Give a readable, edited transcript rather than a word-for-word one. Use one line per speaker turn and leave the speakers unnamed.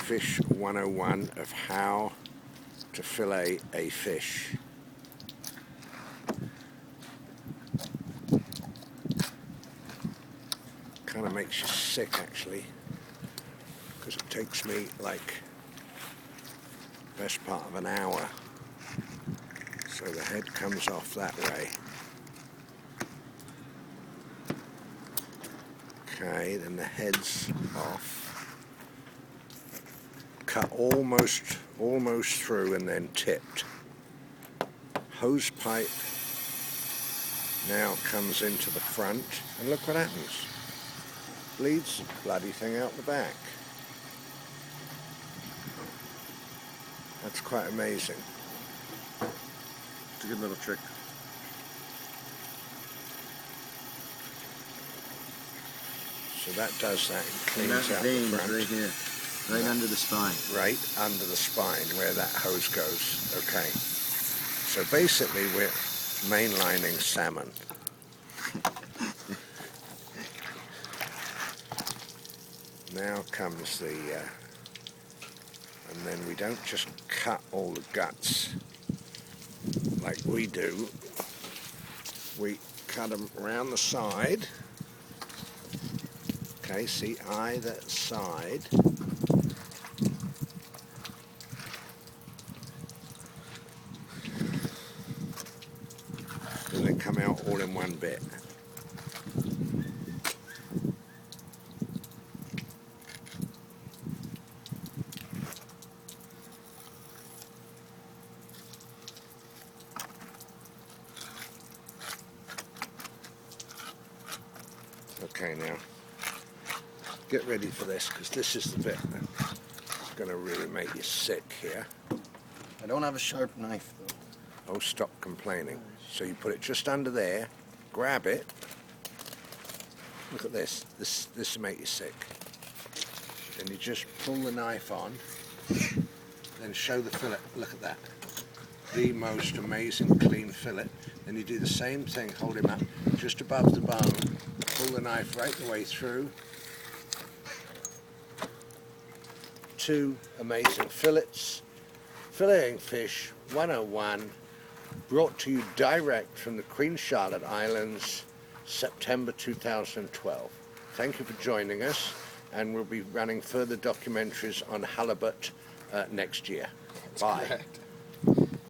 Fish 101 of how to fillet a fish. Kind of makes you sick actually, because it takes me like best part of an hour. So the head comes off that way. Okay, then the head's off. Cut almost through and then tipped. Hose pipe now comes into the front, and look what happens. Bleeds the bloody thing out the back. That's quite amazing.
It's a good little trick.
So that does that and cleans
And that
out
vein
the front.
right here, right under the spine.
Right under the spine where that hose goes. Okay. So basically we're mainlining salmon. Now comes the, and then we don't just cut all the guts like we do. We cut them around the side. Okay, see either side. And they come out all in one bit. Okay, now get ready for this, because this is the bit that's going to really make you sick here.
I don't have a sharp knife though.
Oh, stop complaining. So you put it just under there, grab it. Look at this. This will make you sick. Then you just pull the knife on, then show the fillet. Look at that. The most amazing clean fillet. Then you do the same thing, hold him up just above the bone, pull the knife right the way through. Two amazing fillets. Filleting Fish 101, brought to you direct from the Queen Charlotte Islands, September 2012. Thank you for joining us, and we'll be running further documentaries on halibut next year. Bye.
Correct.